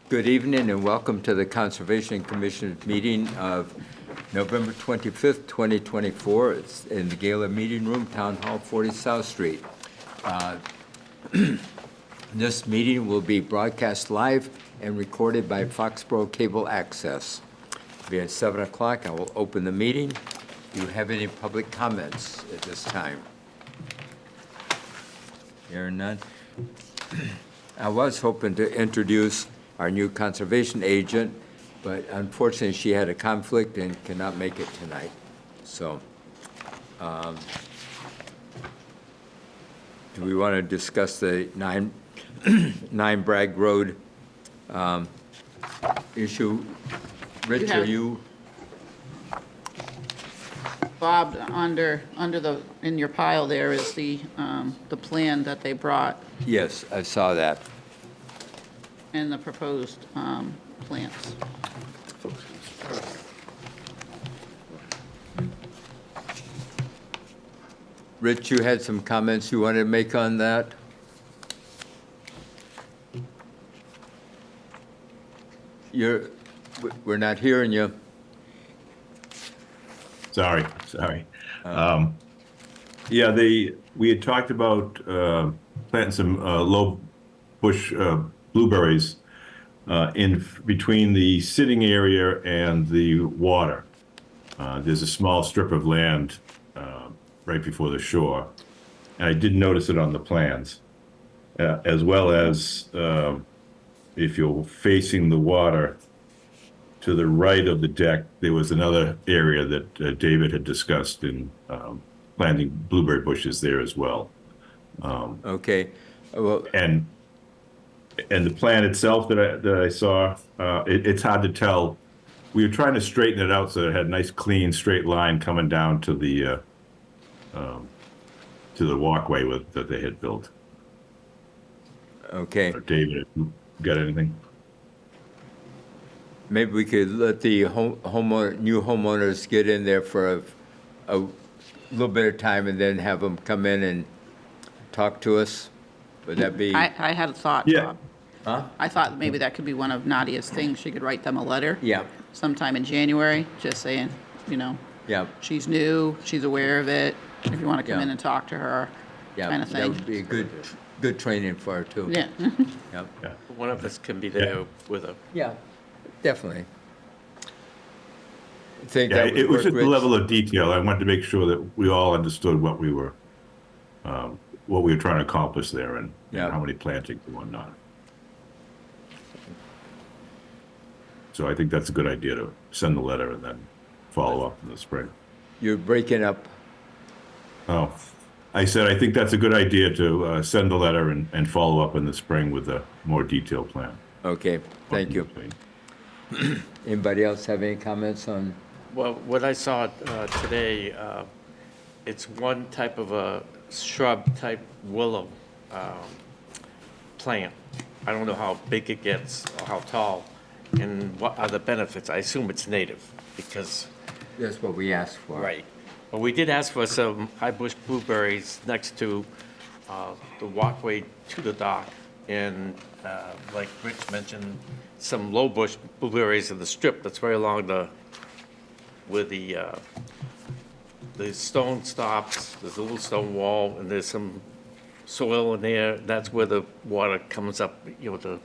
Good evening and welcome to the Conservation Commission meeting of November 25th, 2024. It's in the Gala Meeting Room, Town Hall, 40 South Street. This meeting will be broadcast live and recorded by Foxboro Cable Access. It'll be at 7 o'clock. I will open the meeting. Do you have any public comments at this time? Hearing none. I was hoping to introduce our new conservation agent, but unfortunately she had a conflict and cannot make it tonight. So, do we want to discuss the 9 Bragg Road issue? Rich, are you? Bob, in your pile there is the plan that they brought Yes, I saw that. and the proposed plants. Rich, you had some comments you wanted to make on that? We're not hearing you. Sorry. Yeah, we had talked about planting some low bush blueberries in between the sitting area and the water. There's a small strip of land right before the shore, and I did notice it on the plans, as well as if you're facing the water to the right of the deck, there was another area that David had discussed in planting blueberry bushes there as well. Okay. Well, And the plan itself that I saw, it's hard to tell. We were trying to straighten it out so it had a nice, clean, straight line coming down to the walkway that they had built. okay. David, got anything? Maybe we could let the new homeowners get in there for a little bit of time and then have them come in and talk to us. Would that be? I had a thought, Yeah. Bob. Huh? I thought maybe that could be one of Nadia's things. She could write them a letter. Yeah. Sometime in January, just saying, Yeah. she's new, she's aware of it. If you want to come Yeah. in and talk to her, Yeah. kind of That thing. would be a good training for her too. Yeah. Yep. Yeah. One of us can be there with a, Yeah. Definitely. Think Yeah, that would it was work, just the Rich? level of detail. I wanted to make sure that we all understood what we were trying to accomplish there and Yeah. how many plantings and whatnot. So I think that's a good idea to send the letter and then follow up in the spring. You're breaking up. Oh, I said, I think that's a good idea to send the letter and follow up in the spring with a more detailed plan. Okay. Thank you. Anybody else have any comments on? well, what I saw today, it's one type of a shrub-type willow plant. I don't know how big it gets or how tall, and what are the benefits. I assume it's native, because, That's what we asked for. right. But we did ask for some high bush blueberries next to the walkway to the dock, and like Rich mentioned, some low bush blueberries in the strip that's right along where the stone stops. There's a little stone wall, and there's some soil in there. That's where the water comes up, the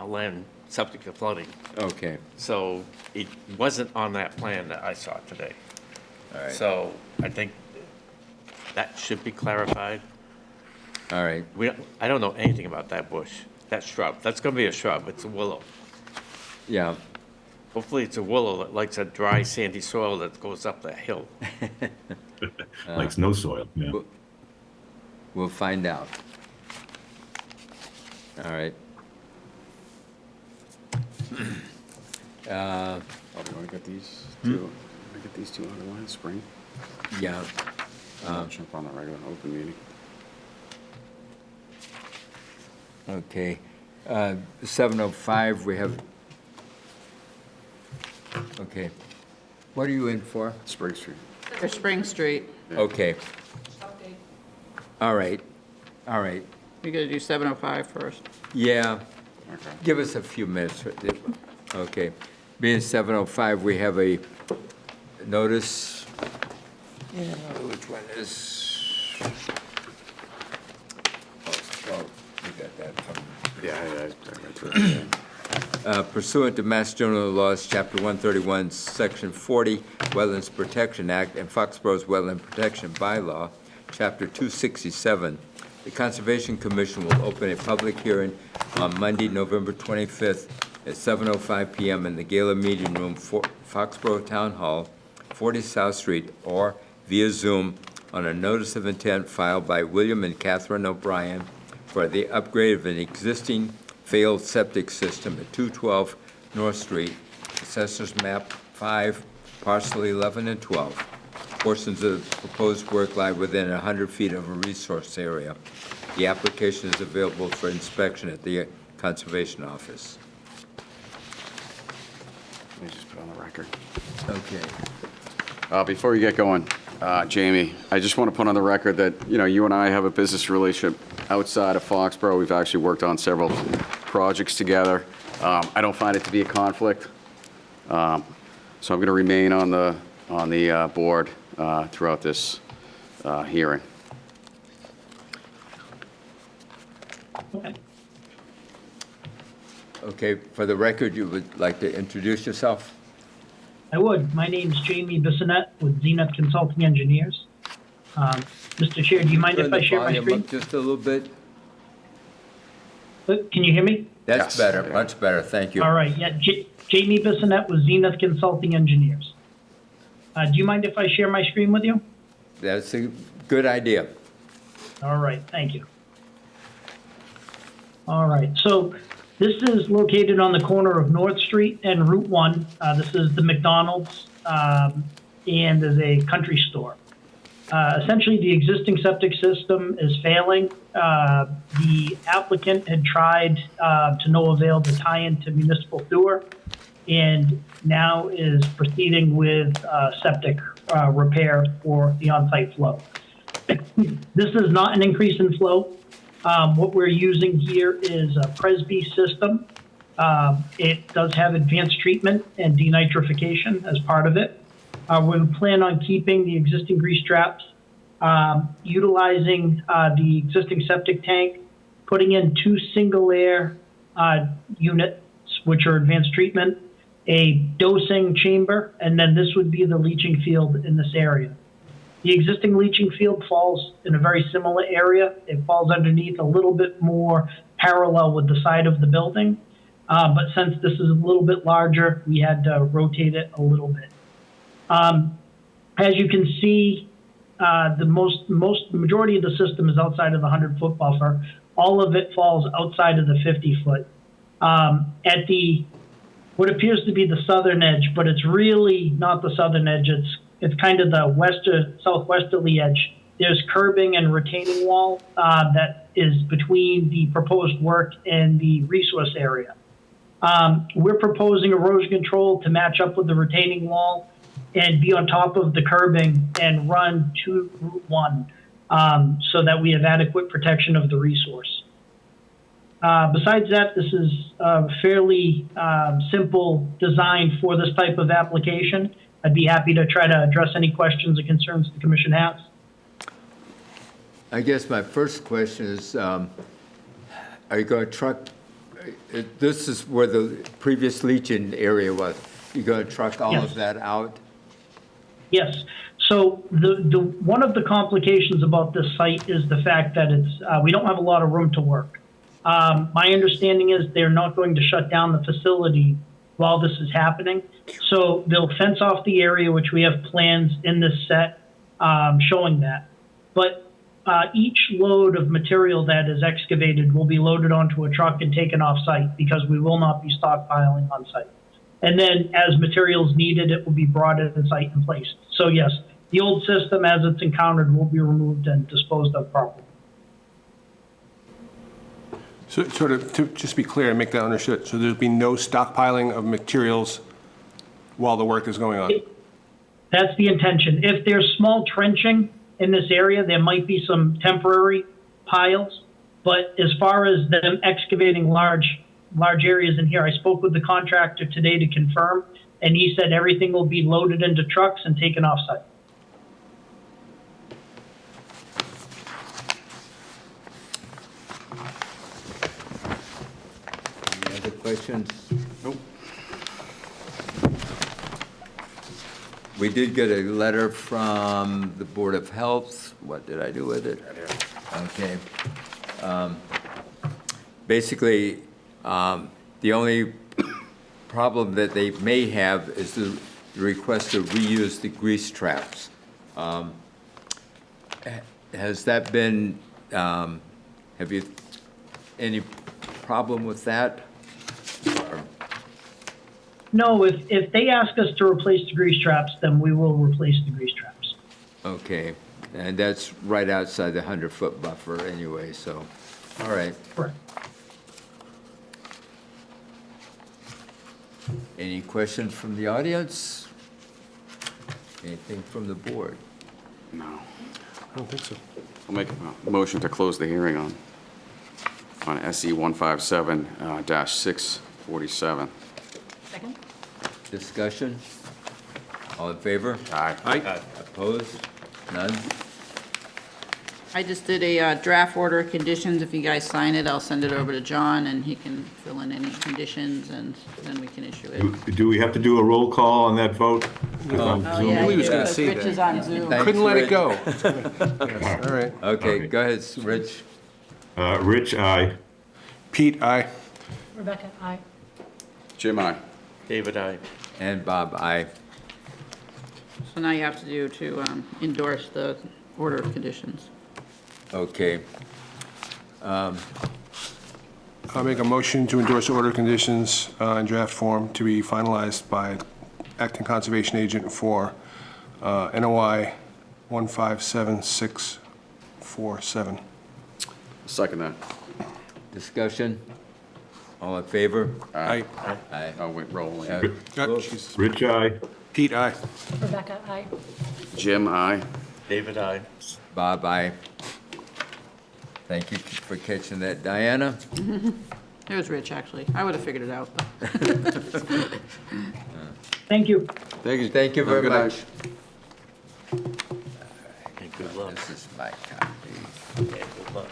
land septic to flooding. Okay. So it wasn't on that plan that I saw today. All right. So I think that should be clarified. All right. I don't know anything about that bush, that shrub. That's going to be a shrub. It's a willow. Yeah. Hopefully it's a willow that likes a dry, sandy soil that goes up that hill. Like no soil, yeah. We'll find out. All right. Oh, do I get these two? I get these two under one spring? Yeah. I'll jump on the regular open meeting. Okay. 7:05, we have, okay. What are you in for? Spring Street. For Spring Street, Okay. All right. All right. we gotta do 7:05 first. Yeah. Give us a few minutes. Okay. Being 7:05, we have a notice. Which one is? Oh, we got that from. Yeah, I read through it. Pursuant to Mass General Laws, Chapter 131, Section 40, Wetlands Protection Act, and Foxborough's Wetland Protection Bylaw, Chapter 267, the Conservation Commission will open a public hearing on Monday, November 25th at 7:05 PM in the Gala Meeting Room, Foxborough Town Hall, 40 South Street, or via Zoom on a notice of intent filed by William and Catherine O'Brien for the upgrade of an existing failed septic system at 212 North Street, Assessors Map 5, Parcel 11 and 12. Portions of the proposed work lie within 100 feet of a resource area. The application is available for inspection at the Conservation Office. Let me just put on the record. Okay. Before you get going, Jamie, I just want to put on the record that, you and I have a business relationship outside of Foxborough. We've actually worked on several projects together. I don't find it to be a conflict. So I'm going to remain on the board throughout this hearing. Okay, for the record, you would like to introduce yourself? I would. My name's Jamie Bissonette with Zenith Consulting Engineers. Mr. Chair, do you mind if I share my Turn the volume screen? up just a little bit. Can you hear me? That's Yes. better, much better, thank you. All right, yeah, Jamie Bissonette with Zenith Consulting Engineers. Do you mind if I share my screen with you? That's a good idea. All right, thank you. All right, so this is located on the corner of North Street and Route 1. This is the McDonald's, and there's a country store. Essentially, the existing septic system is failing. The applicant had tried to no avail to tie into municipal sewer, and now is proceeding with septic repair for the on-site flow. This is not an increase in flow. What we're using here is a Presby system. It does have advanced treatment and denitrification as part of it. We plan on keeping the existing grease traps, utilizing the existing septic tank, putting in 2 single-air units, which are advanced treatment, a dosing chamber, and then this would be the leaching field in this area. The existing leaching field falls in a very similar area. It falls underneath a little bit more parallel with the side of the building. But since this is a little bit larger, we had to rotate it a little bit. As you can see, the majority of the system is outside of the 100-foot buffer. All of it falls outside of the 50-foot. At the what appears to be the southern edge, but it's really not the southern edge. It's kind of the southwesterly edge. There's curbing and retaining wall that is between the proposed work and the resource area. We're proposing erosion control to match up with the retaining wall and be on top of the curbing and run to Route 1 so that we have adequate protection of the resource. Besides that, this is a fairly simple design for this type of application. I'd be happy to try to address any questions or concerns the commission has. I guess my first question is, are you going to truck, this is where the previous leaching area was. You're going to truck all Yes. of that out? Yes. So the one of the complications about this site is the fact that we don't have a lot of room to work. My understanding is they're not going to shut down the facility while this is happening. So they'll fence off the area, which we have plans in this set showing that. But each load of material that is excavated will be loaded onto a truck and taken off site because we will not be stockpiling on site. And then as materials needed, it will be brought in site and placed. So yes, the old system as it's encountered will be removed and disposed of properly. So sort of, to just be clear and make that understood, so there'll be no stockpiling of materials while the work is going on? That's the intention. If there's small trenching in this area, there might be some temporary piles. But as far as them excavating large large areas in here. I spoke with the contractor today to confirm, and he said everything will be loaded into trucks and taken off-site. Any other questions? Nope. We did get a letter from the Board of Health. What did I do with it? Okay. Basically, the only problem that they may have is the request to reuse the grease traps. Has that been, have you, any problem with that? Or- No, if they ask us to replace the grease traps, then we will replace the grease traps. Okay, and that's right outside the 100-foot buffer anyway, so, all right. Correct. Any questions from the audience? Anything from the board? No. I don't think so. I'll make a motion to close the hearing on SE 157 -647. Second? Discussion? All in favor? Aye. Opposed? None? I just did a draft order of conditions. If you guys sign it, I'll send it over to John, and he can fill in any conditions, and then we can issue it. Do we have to do a roll call on that vote? Oh, yeah, He was gonna because say Rich that. is on Zoom. Thanks, Couldn't let Rich. it go. Yes, all right. Okay, go ahead, Rich. Rich, aye. Pete, aye. Rebecca, aye. Jim, aye. David, I. And Bob, aye. So now you have to do to endorse the order of conditions. Okay. I'll make a motion to endorse order conditions in draft form to be finalized by acting conservation agent for NOI 157647. Second that. Discussion? All in favor? Aye. Aye. Oh, wait, rolling. Jeez. Rich, aye. Pete, aye. Rebecca, aye. Jim, aye. David, I. Bob, aye. Thank you for catching that. Diana? It was Rich, actually. I would have figured it out. but- Thank you. Thank you very Have a good much. Okay, good luck. This is my copy. Okay, good luck.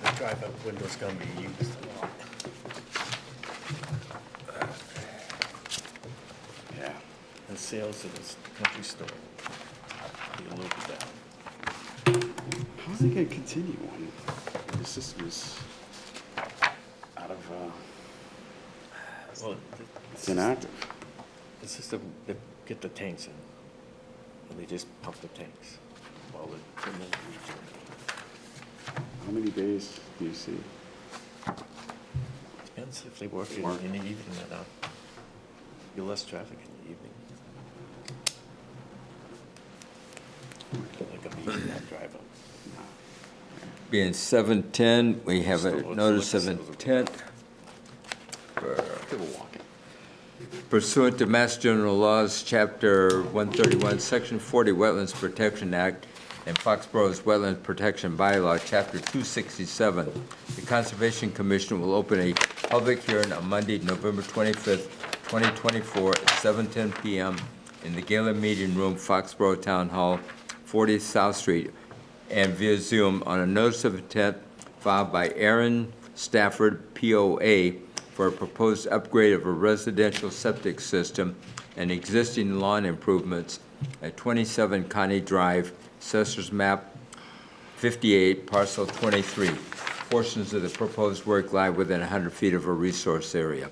The drive-up window's gonna be used a lot. Yeah. And sales of this country store. Be a little bit down. How's it gonna continue when the system is out of, Well, it's inactive? it's just they get the tanks in, and they just pump the tanks while they're in the region. How many days do you see? Depends if they work in the evening or not. Be less traffic in the evening. Like a meeting, that drive up. Being 7:10, we have a Still, notice it's of like a intent People walking. pursuant to Mass General Laws, Chapter 131, Section 40, Wetlands Protection Act, and Foxborough's Wetland Protection Bylaw, Chapter 267. The Conservation Commission will open a public hearing on Monday, November 25th, 2024, at 7:10 PM in the Gala Meeting Room, Foxborough Town Hall, 40 South Street, and via Zoom on a notice of intent filed by Aaron Stafford, POA, for a proposed upgrade of a residential septic system and existing lawn improvements at 27 Connie Drive, Assessor's Map 58, Parcel 23. Portions of the proposed work lie within 100 feet of a resource area.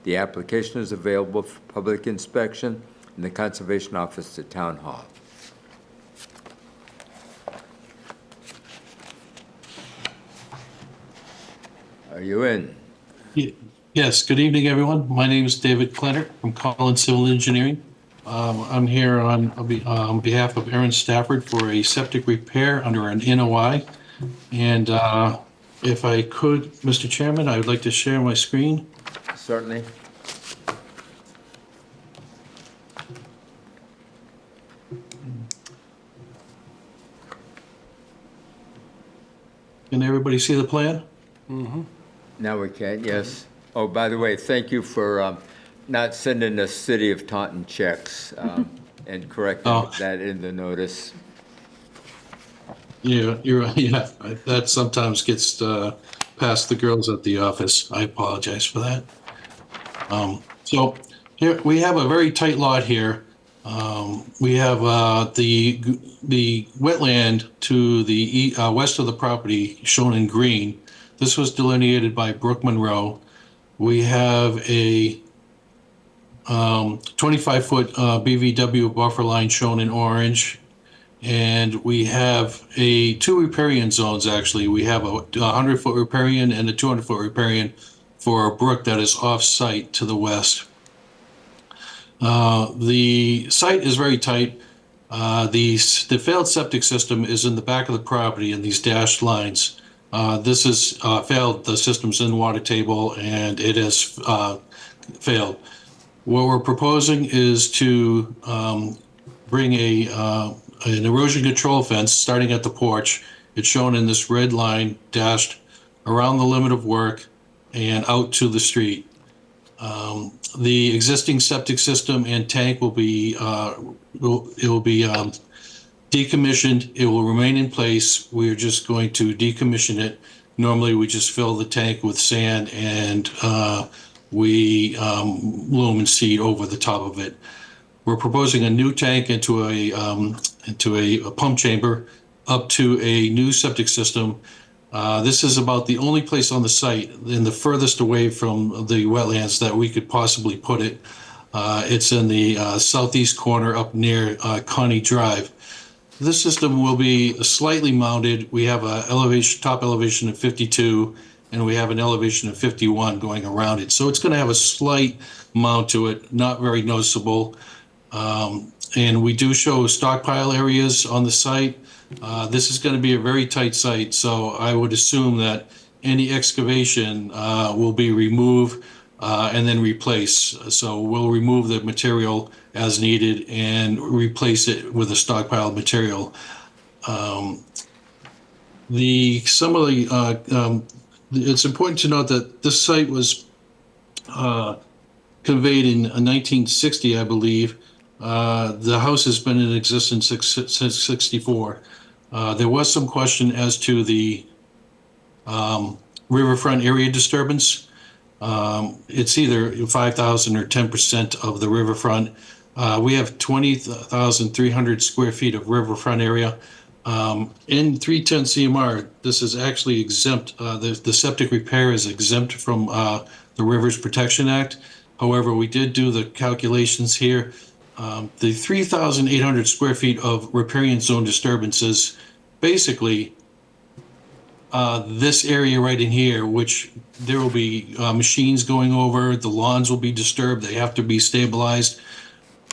The application is available for public inspection in the Conservation Office at Town Hall. Are you in? Yes, good evening, everyone. My name is David Clenner from Collins Civil Engineering. I'm here on behalf of Aaron Stafford for a septic repair under an NOI. And if I could, Mr. Chairman, I would like to share my screen. Certainly. Can everybody see the plan? Now we can, yes. Oh, by the way, thank you for not sending us City of Taunton checks and correcting Oh. that in the notice. Yeah, you're right. Yeah, that sometimes gets past the girls at the office. I apologize for that. So here we have a very tight lot here. We have the wetland to the west of the property shown in green. This was delineated by Brook Monroe. We have a 25-foot BVW buffer line shown in orange. And we have two riparian zones, actually. We have a 100-foot riparian and a 200-foot riparian for a brook that is off-site to the west. The site is very tight. The failed septic system is in the back of the property in these dashed lines. This is failed. The system's in the water table and it has failed. What we're proposing is to bring an erosion control fence starting at the porch. It's shown in this red line dashed around the limit of work and out to the street. The existing septic system and tank will be decommissioned. It will remain in place. We're just going to decommission it. Normally, we just fill the tank with sand and we loam and seed over the top of it. We're proposing a new tank into a pump chamber up to a new septic system. This is about the only place on the site and the furthest away from the wetlands that we could possibly put it. It's in the southeast corner up near Connie Drive. This system will be slightly mounted. We have a top elevation of 52, and we have an elevation of 51 going around it. So it's going to have a slight mount to it, not very noticeable. And we do show stockpile areas on the site. This is going to be a very tight site, so I would assume that any excavation will be removed and then replace. So we'll remove the material as needed and replace it with a stockpile material. It's important to note that this site was conveyed in 1960, I believe. The house has been in existence since 64. There was some question as to the riverfront area disturbance. It's either 5,000 or 10% of the riverfront. We have 20,300 square feet of riverfront area. In 310 CMR, this is actually exempt. The septic repair is exempt from the Rivers Protection Act. However, we did do the calculations here. The 3,800 square feet of riparian zone disturbances, basically this area right in here, which there will be machines going over, the lawns will be disturbed, they have to be stabilized.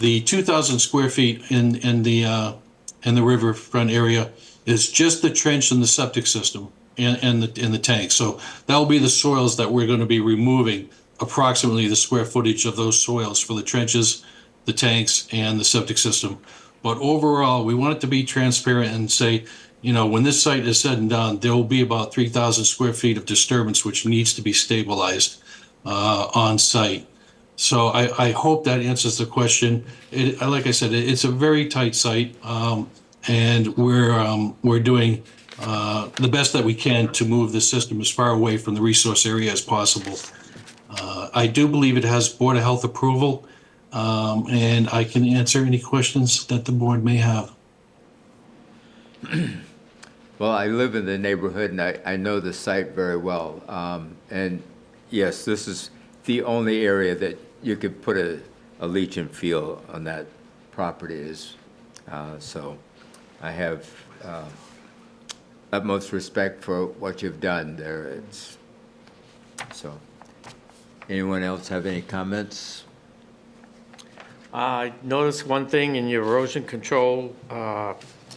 The 2,000 square feet in the riverfront area is just the trench and the septic system and the tank. So that will be the soils that we're going to be removing, approximately the square footage of those soils for the trenches, the tanks, and the septic system. But overall, we want it to be transparent and say, when this site is said and done, there will be about 3,000 square feet of disturbance which needs to be stabilized on site. So I hope that answers the question. Like I said, it's a very tight site, and we're doing the best that we can to move the system as far away from the resource area as possible. I do believe it has Board of Health approval, and I can answer any questions that the board may have. Well, I live in the neighborhood and I know the site very well. And yes, this is the only area that you could put a leach and field on that property is. So I have utmost respect for what you've done there. So, anyone else have any comments? I noticed one thing in your erosion control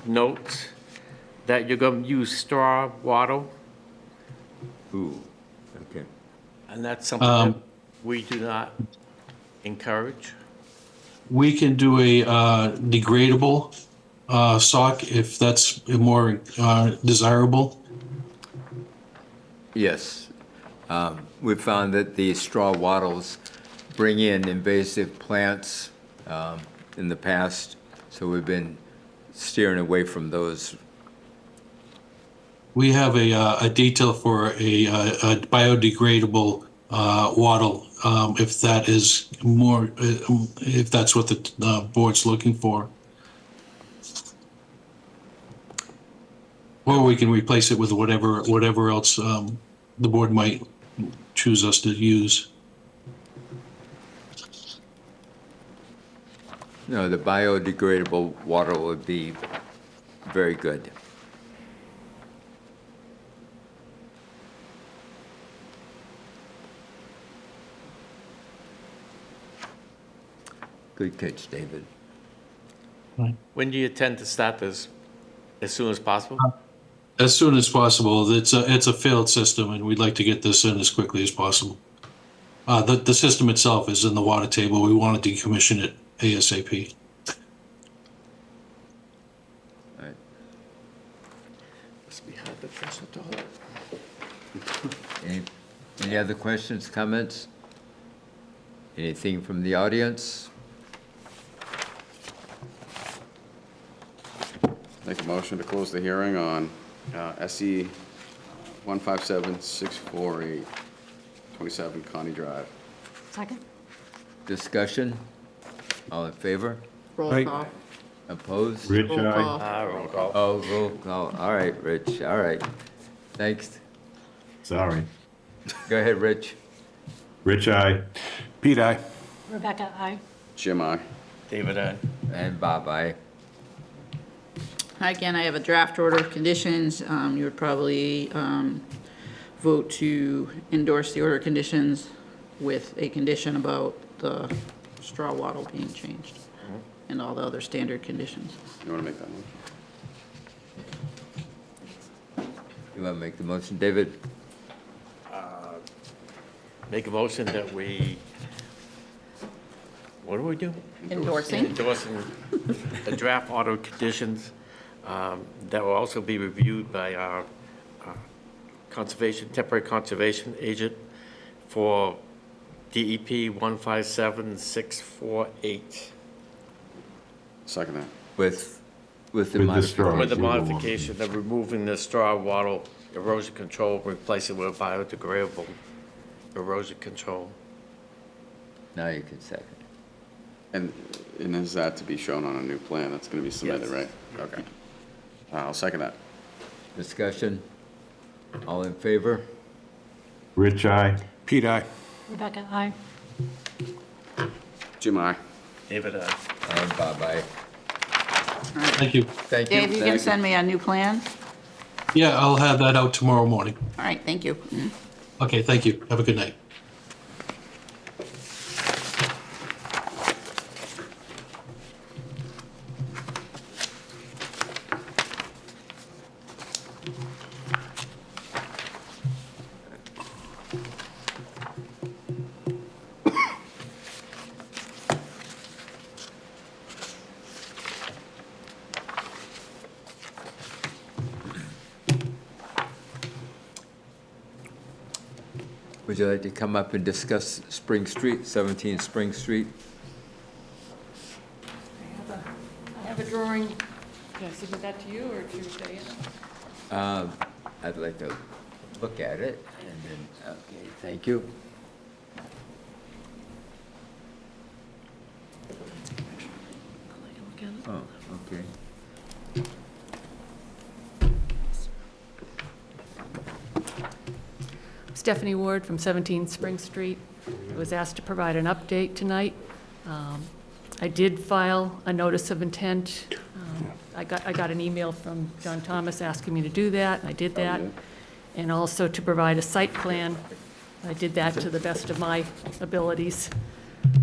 notes, that you're going to use straw wattle, Ooh, okay. and that's something that we do not encourage. We can do a degradable sock if that's more desirable. Yes. We found that the straw wattles bring in invasive plants in the past, so we've been steering away from those. We have a detail for a biodegradable wattle, if that is more, if that's what the board's looking for. Or we can replace it with whatever else the board might choose us to use. No, the biodegradable water would be very good. Good catch, David. When do you intend to start this? As soon as possible? As soon as possible. It's a failed system, and we'd like to get this in as quickly as possible. The system itself is in the water table. We want to decommission it ASAP. All right. Must be hard to flush the toilet. Any other questions, comments? Anything from the audience? Make a motion to close the hearing on SE 157-648, 27 Connie Drive. Second? Discussion? All in favor? Roll Aye. call. Opposed? Rich, Roll aye. call. Roll call. Oh, roll call. All right, Rich, all right. Thanks. Sorry. Go ahead, Rich. Rich, aye. Pete, aye. Rebecca, aye. Jim, aye. David, aye. And Bob, aye. Again, I have a draft order of conditions. You would probably vote to endorse the order of conditions with a condition about the straw wattle being changed and all the other standard conditions. You want to make that motion? You want to make the motion, David? Make a motion that we, what do we do? Endorsing. Endorsing a draft order of conditions that will also be reviewed by our temporary conservation agent for DEP 157648. Second that. With the With the modification. straw. With the Removal. modification of removing the straw wattle erosion control, replace it with biodegradable erosion control. Now you can second. And is that to be shown on a new plan that's going to be submitted, Yes. right? Okay. I'll second that. Discussion? All in favor? Rich, aye. Pete, aye. Rebecca, aye. Jim, aye. David, aye. And Bob, aye. Thank you. Thank you. Dave, you can send me a new plan? Yeah, I'll have that out tomorrow morning. All right, thank you. Okay, thank you. Have a good night. Would you like to come up and discuss Spring Street, 17 Spring Street? I have a drawing. Can I submit that to you or to Diana? I'd like to look at it, and then, okay, thank you. Oh, okay. Stephanie Ward from 17 Spring Street. I was asked to provide an update tonight. I did file a notice of intent. I got an email from John Thomas asking me to do that, and I did that. And also to provide a site plan. I did that to the best of my abilities.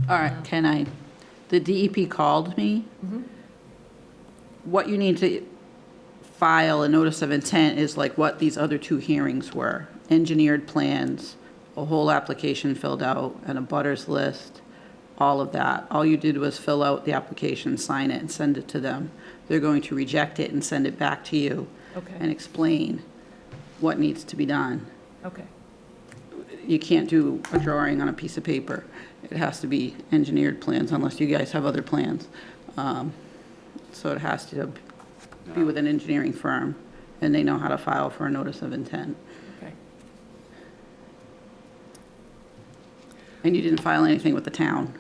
All right, the DEP called me. What you need to file a notice of intent is like what these other two hearings were. Engineered plans, a whole application filled out, and a butters list, all of that. All you did was fill out the application, sign it, and send it to them. They're going to reject it and send it back to you Okay. and explain what needs to be done. Okay, You can't do a drawing on a piece of paper. It has to be engineered plans unless you guys have other plans. So it has to be with an engineering firm, and they know how to file for a notice of intent. okay. And you didn't file anything with the town.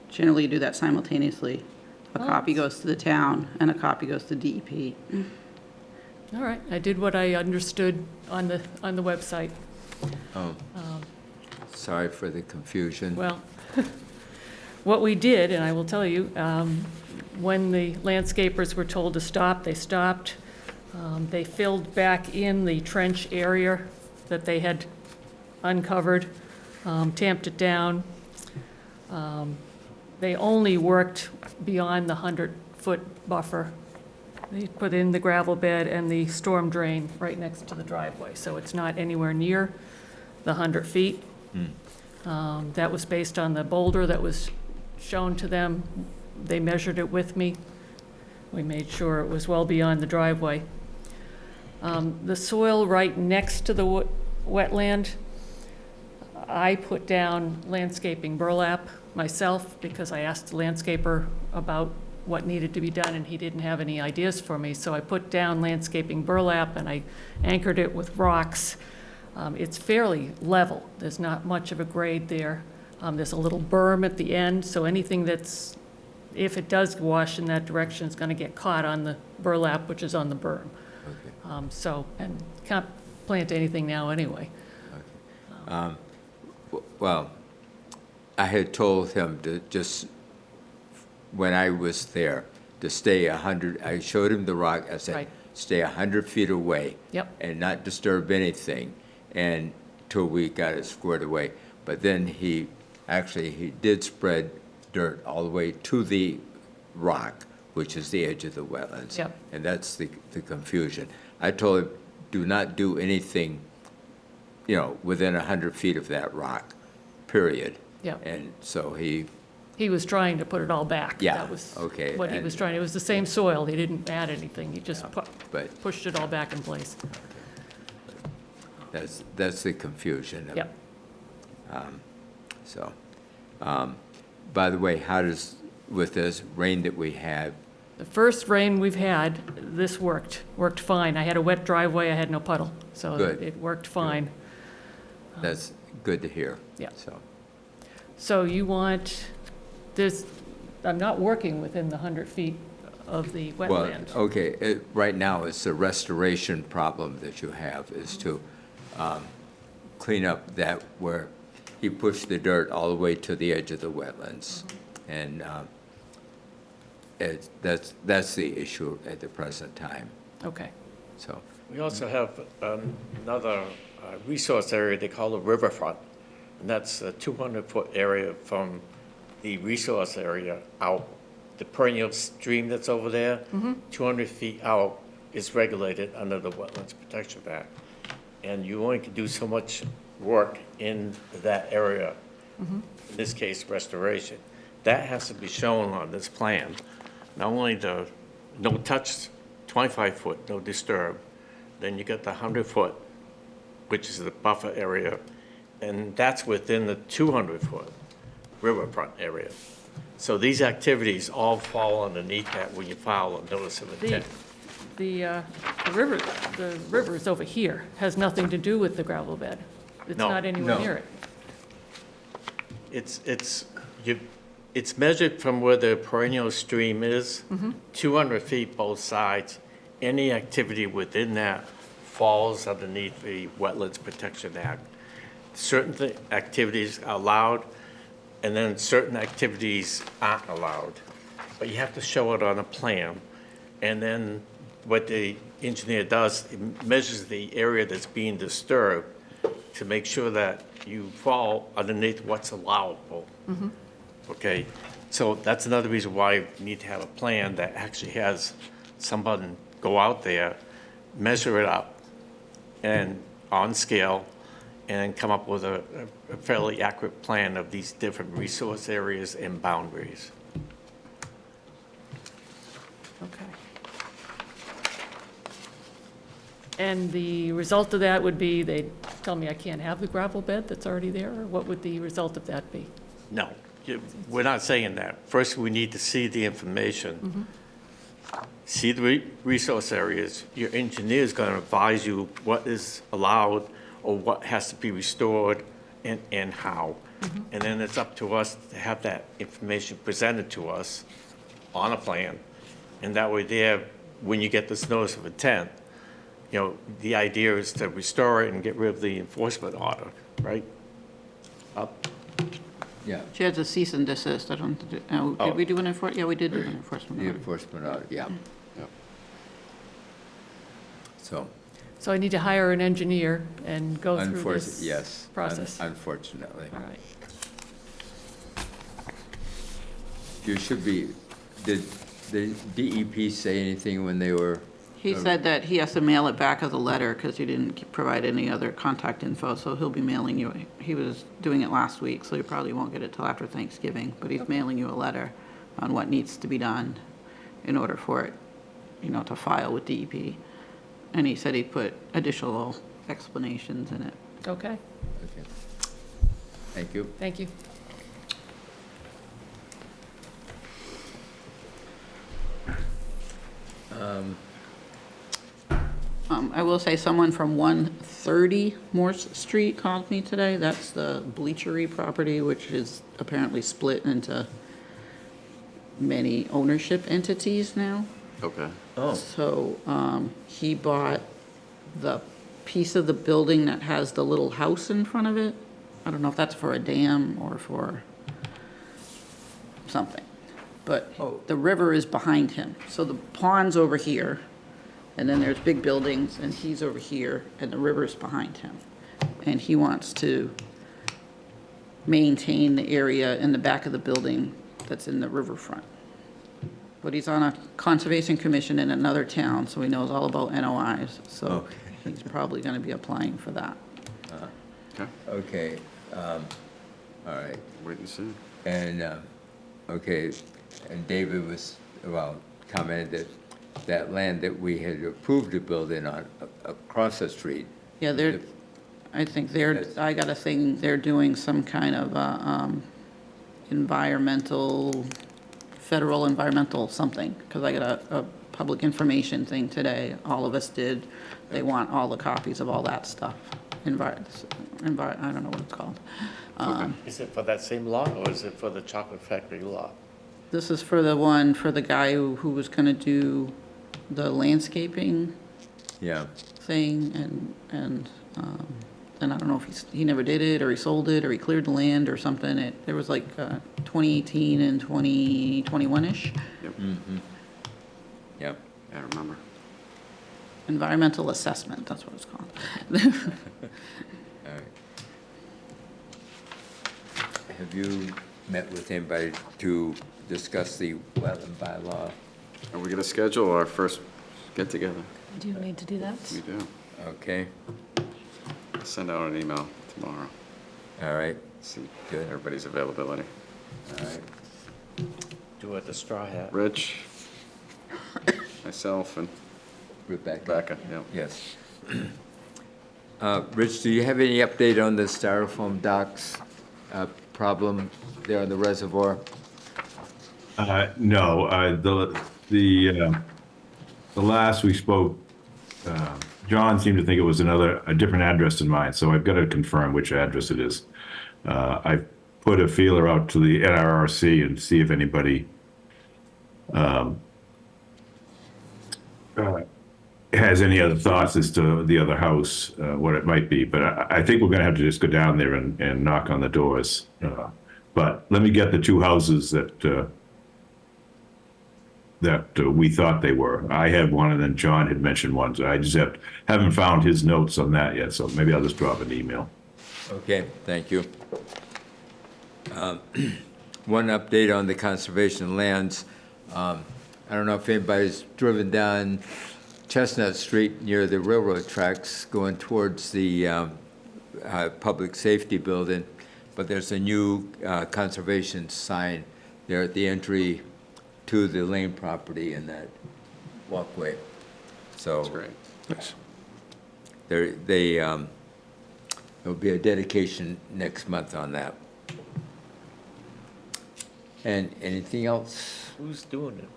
Generally, you do that simultaneously. A copy goes to the town, and a copy goes to DEP. All right, I did what I understood on the website. Sorry for the confusion. Well, what we did, and I will tell you, when the landscapers were told to stop, they stopped. They filled back in the trench area that they had uncovered, tamped it down. They only worked beyond the 100-foot buffer. They put in the gravel bed and the storm drain right next to the driveway, so it's not anywhere near the 100 feet. That was based on the boulder that was shown to them. They measured it with me. We made sure it was well beyond the driveway. The soil right next to the wetland, I put down landscaping burlap myself because I asked the landscaper about what needed to be done, and he didn't have any ideas for me. So I put down landscaping burlap, and I anchored it with rocks. It's fairly level. There's not much of a grade there. There's a little berm at the end, so anything that's, if it does wash in that direction, it's going to get caught on the burlap, which is on the berm. Okay. And can't plant anything now anyway. Well, I had told him to just, when I was there, to stay 100, I showed him the rock, I said, Right. stay 100 feet away. Yep. And not disturb anything, and till we got it squared away. But then he did spread dirt all the way to the rock, which is the edge of the wetlands. Yep. And that's the confusion. I told him, do not do anything, within 100 feet of that rock, period. Yep. And so he was trying to put it all back. Yeah, That was okay, what he and- was trying. It was the same soil. He didn't add anything. He just but pushed it all back in place. that's the confusion. Yep. So, by the way, how does, with this rain that we had, The first rain we've had, this worked fine. I had a wet driveway. I had no puddle, so Good. it worked fine. that's good to hear. Yeah. So, So you want, I'm not working within the 100 feet of the well, wetland. okay, right now, it's a restoration problem that you have, is to clean up that where he pushed the dirt all the way to the edge of the wetlands. And that's the issue at the present time, Okay. so. We also have another resource area they call the riverfront, and that's a 200-foot area from the resource area out. The perennial stream that's over there, 200 feet out, is regulated under the Wetlands Protection Act. And you only can do so much work in that area, in this case, restoration. That has to be shown on this plan. Not only the no touch, 25-foot, no disturb, then you got the 100-foot, which is the buffer area, and that's within the 200-foot riverfront area. So these activities all fall underneath that when you file a notice of intent. The river is over here, has nothing to do with the gravel bed. It's No, not anywhere no. near it. It's measured from where the perennial stream is, 200 feet both sides. Any activity within that falls underneath the Wetlands Protection Act. Certain activities are allowed, and then certain activities aren't allowed. But you have to show it on a plan, and then what the engineer does, he measures the area that's being disturbed to make sure that you fall underneath what's allowable. Okay, so that's another reason why you need to have a plan that actually has someone go out there, measure it up, and on scale, and come up with a fairly accurate plan of these different resource areas and boundaries. Okay. And the result of that would be they'd tell me I can't have the gravel bed that's already there, or what would the result of that be? No, we're not saying that. First, we need to see the information. See the resource areas. Your engineer is going to advise you what is allowed or what has to be restored and how. And then it's up to us to have that information presented to us on a plan. And that way there, when you get this notice of intent, you know, the idea is to restore it and get rid of the enforcement order, right? Yeah, She has a cease and desist. I don't, did we do an yeah, we did do an enforcement the order. enforcement order, yeah. Yep. So I need to hire an engineer and go through this Yes. process. Unfortunately. All right. You should be, did the DEP say anything when they were? He said that he has to mail it back as a letter because you didn't provide any other contact info, so he'll be mailing you. He was doing it last week, so you probably won't get it till after Thanksgiving, but he's mailing you a letter on what needs to be done in order for it, you know, to file with DEP. And he said he'd put additional explanations in it. Okay, Okay. Thank you. thank you. I will say someone from 130 Morse Street called me today. That's the bleachery property, which is apparently split into many ownership entities now. Okay. So he bought the piece of the building that has the little house in front of it. I don't know if that's for a dam or for something. But the river is behind him. So the pond's over here, and then there's big buildings, and he's over here, and the river's behind him. And he wants to maintain the area in the back of the building that's in the riverfront. But he's on a conservation commission in another town, so he knows all about NOIs. So he's probably going to be applying for that. Okay. Okay, all right. Wait and see. And, okay, and David was, well, commented that land that we had approved to build in on, across the street. Yeah, I think I got a thing, they're doing some kind of federal environmental something, because I got a public information thing today, all of us did. They want all the copies of all that stuff. I don't know what it's called. Is it for that same lot, or is it for the chocolate factory lot? This is for the one, for the guy who was gonna do the landscaping Yeah, thing, and I don't know if he never did it, or he sold it, or he cleared the land or something. There was like 2018 and 2021-ish. Yep. yep. I remember. Environmental assessment, that's what it's called. All right. Have you met with anybody to discuss the wetland bylaw? Are we going to schedule our first get-together? Do you need to do that? We do. Okay, I'll send out an email tomorrow. all right, See Good. everybody's availability. all right. Do it the straw hat. Rich, myself, and Rebecca? Becca, yeah. Yes. Rich, do you have any update on the Styrofoam docks problem there on the reservoir? No, the last we spoke, John seemed to think it was a different address than mine, so I've got to confirm which address it is. I've put a feeler out to the NRRC and see if anybody has any other thoughts as to the other house, what it might be. But I think we're going to have to just go down there and knock on the doors. But let me get the two houses that we thought they were. I had one, and then John had mentioned one. So I just haven't found his notes on that yet. So maybe I'll just drop an email. Okay, thank you. One update on the conservation lands. I don't know if anybody's driven down Chestnut Street near the railroad tracks going towards the public safety building, but there's a new conservation sign there at the entry to the Lane property in that walkway. So That's great. Nice. they There'll be a dedication next month on that. And anything else? Who's doing it?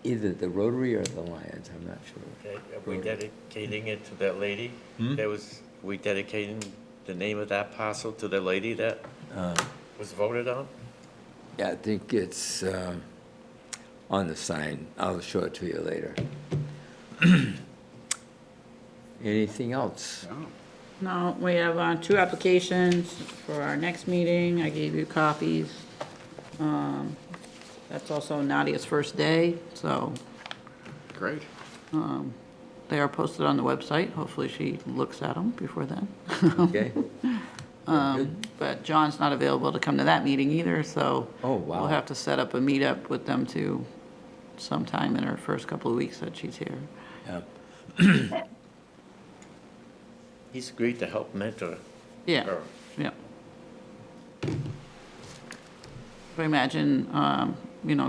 Either the Rotary or the Lions, I'm not sure. Okay, are we dedicating it to that lady? We dedicating the name of that parcel to the lady that was voted on? Yeah, I think it's on the sign. I'll show it to you later. Anything else? No, we have 2 applications for our next meeting. I gave you copies. That's also Nadia's first day, so Great. they are posted on the website. Hopefully she looks at them before then. Okay? But John's not available to come to that meeting either, so Oh, wow. we'll have to set up a meetup with them too sometime in her first couple of weeks that she's here. Yeah. He's agreed to help mentor Yeah, her. yeah. I imagine,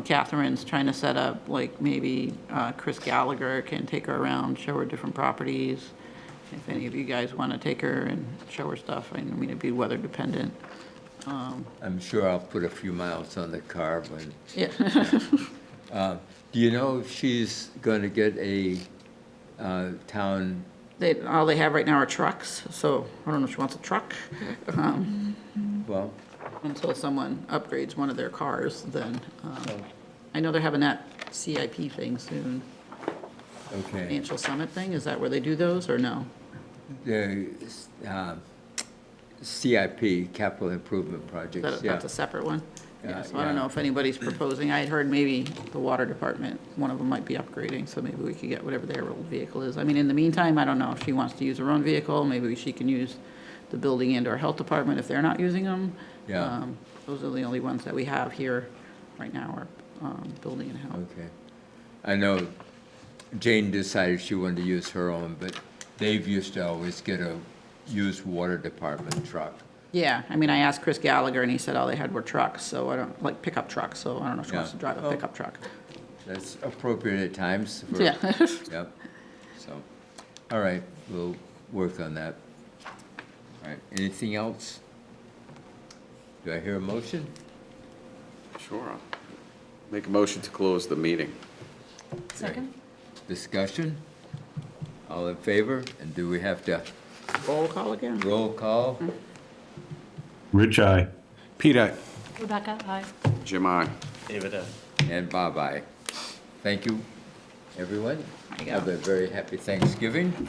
Catherine's trying to set up, like, maybe Chris Gallagher can take her around, show her different properties. If any of you guys want to take her and show her stuff, I mean, it'd be weather dependent. I'm sure I'll put a few miles on the car, but Yeah. do you know if she's going to get a town? All they have right now are trucks, so I don't know if she wants a truck. Well, Until someone upgrades one of their cars, then, I know they're having that CIP thing soon, okay. Financial Summit thing, is that where they do those, or no? The CIP, Capital Improvement Projects, yeah. That's a separate one? Yeah, so I yeah. don't know if anybody's proposing, I had heard maybe the water department, one of them might be upgrading, so maybe we could get whatever their old vehicle is. I mean, in the meantime, I don't know if she wants to use her own vehicle, maybe she can use the building and/or health department if they're not using them. Yeah. Those are the only ones that we have here right now are building and health. Okay. I know Jane decided she wanted to use her own, but Dave used to always get a used water department truck. Yeah, I mean, I asked Chris Gallagher, and he said all they had were trucks, so I don't, like pickup trucks, so I don't know if she wants to drive a Oh. pickup truck. That's appropriate at times. For- Yeah. Yep. So, all right, we'll work on that. All right, anything else? Do I hear a motion? Sure. I'll make a motion to close the meeting. Second? Discussion? All in favor? And do we have to Roll call again? roll call? Rich, aye. Pete, aye. Rebecca, aye. Jim, aye. David, And bye-bye. Thank you, everyone. There you go. Have a very happy Thanksgiving.